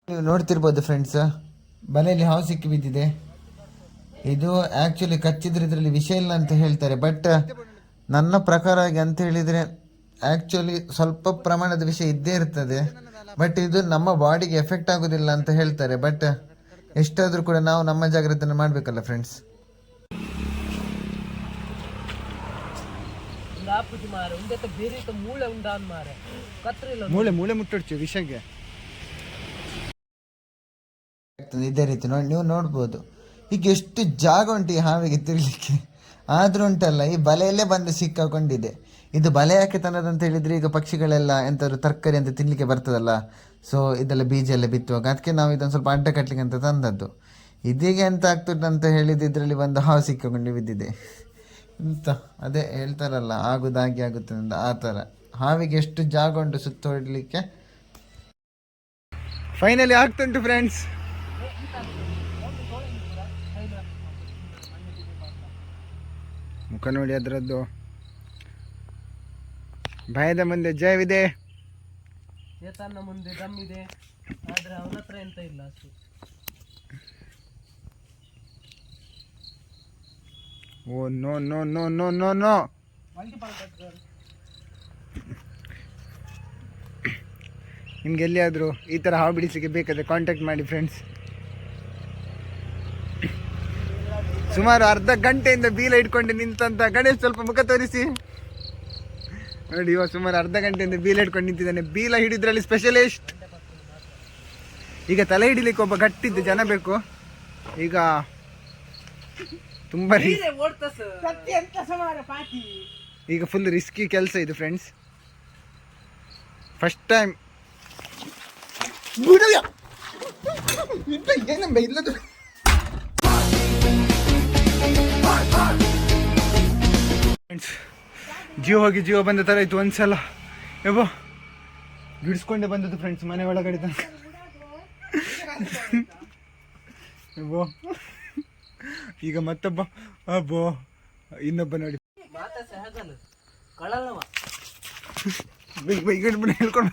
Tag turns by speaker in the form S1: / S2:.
S1: ನೀವು ನೋಡ್ತಿರ್ಬೋದು ಫ್ರೆಂಡ್ಸ್, ಬಲೆಯಲ್ಲಿ ಹಾವು ಸಿಕ್ಕಿ ಬಿದ್ದಿದೆ. ಇದು ಆ್ಯಕ್ಚುಲಿ ಕಚ್ಚಿದ್ರೆ ಇದರಲ್ಲಿ ವಿಷ ಇಲ್ಲ ಅಂತ ಹೇಳ್ತಾರೆ. ಬಟ್ ನನ್ನ ಪ್ರಕಾರ ಅಂತ ಹೇಳಿದರೆ ಆ್ಯಕ್ಚುಲಿ ಸ್ವಲ್ಪ ಪ್ರಮಾಣದ ವಿಷ ಇದ್ದೇ ಇರ್ತದೆ. ಬಟ್ ಇದು ನಮ್ಮ ಬಾಡಿಗೆ ಎಫೆಕ್ಟ್ ಆಗೋದಿಲ್ಲ ಅಂತ ಹೇಳ್ತಾರೆ. ಬಟ್ ಎಷ್ಟಾದರೂ ಕೂಡ ನಾವು ನಮ್ಮ ಜಾಗ್ರತೆಯನ್ನು ಮಾಡಬೇಕಲ್ಲ ಫ್ರೆಂಡ್ಸ್.
S2: ಮೂಳೆ ಮುಟ್ಟಡ್ಚು ವಿಷಗೆ
S1: ಇದೇ ರೀತಿ ನೋಡಿ, ನೀವು ನೋಡ್ಬೋದು ಈಗ ಎಷ್ಟು ಜಾಗ ಉಂಟು ಈ ಹಾವಿಗೆ ತಿರ್ಲಿಕ್ಕೆ. ಆದ್ರೂ ಉಂಟಲ್ಲ, ಈ ಬಲೆಯಲ್ಲೇ ಬಂದು ಸಿಕ್ಕಾಕೊಂಡಿದೆ. ಇದು ಬಲೆ ಯಾಕೆ ತಂದದಂತ ಹೇಳಿದ್ರೆ, ಈಗ ಪಕ್ಷಿಗಳೆಲ್ಲ ಎಂತಾದ್ರು ತರಕಾರಿ ಅಂತ ತಿನ್ಲಿಕ್ಕೆ ಬರ್ತದಲ್ಲ, ಸೊ ಇದೆಲ್ಲ ಬೀಜ ಎಲ್ಲ ಬಿತ್ತುವಾಗ ಅದಕ್ಕೆ ನಾವು ಇದನ್ನು ಸ್ವಲ್ಪ ಅಡ್ಡ ಕಟ್ಟಲಿಕ್ಕೆ ಅಂತ ತಂದದ್ದು. ಇದೀಗ ಎಂತ ಆಗ್ತದಂತ ಹೇಳಿದ್ದು, ಇದರಲ್ಲಿ ಒಂದು ಹಾವು ಸಿಕ್ಕಾಕೊಂಡು ಬಿದ್ದಿದೆ ಅಂತ. ಅದೇ ಹೇಳ್ತಾರಲ್ಲ, ಆಗುದಾಗಿ ಆಗುತ್ತೆ ಅಂತ, ಆ ಥರ. ಹಾವಿಗೆ ಎಷ್ಟು ಜಾಗ ಉಂಟು ಸುತ್ತ ಹೊಡ್ಲಿಕ್ಕೆ.
S2: Finally ಆಗ್ತುಂಟು friends. ಮುಖ ನೋಡಿ ಅದರದ್ದು, ಭಯದ ಮುಂದೆ ಜಯವಿದೆ,
S3: ಚೇತನ ಮುಂದೆ ದಮ್ಮಿದೆ, ಆದ್ರೆ ಅವನ ಹತ್ರ ಎಂತ ಇಲ್ಲ ಅಷ್ಟು.
S2: Oh no no no no no no. ನಿಮ್ಗೆ ಎಲ್ಲಿಯಾದರೂ ಈ ಥರ ಹಾವು ಬಿಡಿಸಲಿಕ್ಕೆ ಬೇಕಾದರೆ ಕಾಂಟ್ಯಾಕ್ಟ್ ಮಾಡಿ ಫ್ರೆಂಡ್ಸ್. ಸುಮಾರು ಅರ್ಧ ಗಂಟೆಯಿಂದ ಬೀಲ ಇಟ್ಕೊಂಡು ನಿಂತಂತ ಗಣೇಶ್, ಸ್ವಲ್ಪ ಮುಖ ತೋರಿಸಿ ನೋಡಿ. ಇವಾಗ ಸುಮಾರು ಅರ್ಧ ಗಂಟೆಯಿಂದ ಬೀಲ ಇಟ್ಕೊಂಡು ನಿಂತಿದ್ದಾನೆ. ಬೀಲ ಹಿಡಿದ್ರಲ್ಲಿ ಸ್ಪೆಷಲಿಸ್ಟ್. ಈಗ ತಲೆ ಹಿಡಿಲಿಕ್ಕೆ ಒಬ್ಬ ಗಟ್ಟಿದ್ದು ಜನ ಬೇಕು. ಈಗ ತುಂಬ ಈಗ ಫುಲ್ ರಿಸ್ಕಿ ಕೆಲಸ ಇದು ಫ್ರೆಂಡ್ಸ್. ಫಸ್ಟ್ ಟೈಮ್ ಏನಂಬ ಇಲ್ಲದು. ಜೀವ ಹೋಗಿ ಜೀವ ಬಂದ ಥರ ಇತ್ತು ಒಂದ್ಸಲ. ಯಬ್ಬೋ ಬಿಡಿಸ್ಕೊಂಡೆ ಬಂದದ್ದು ಫ್ರೆಂಡ್ಸ್ ಮನೆ ಒಳಗಡೆ ತನಕ. ಯಬ್ಬೋ ಈಗ ಮತ್ತೊಬ್ಬ, ಅಬ್ಬೋ ಇನ್ನೊಬ್ಬ ನೋಡಿ ಹೇಳ್ಕೊಂಡು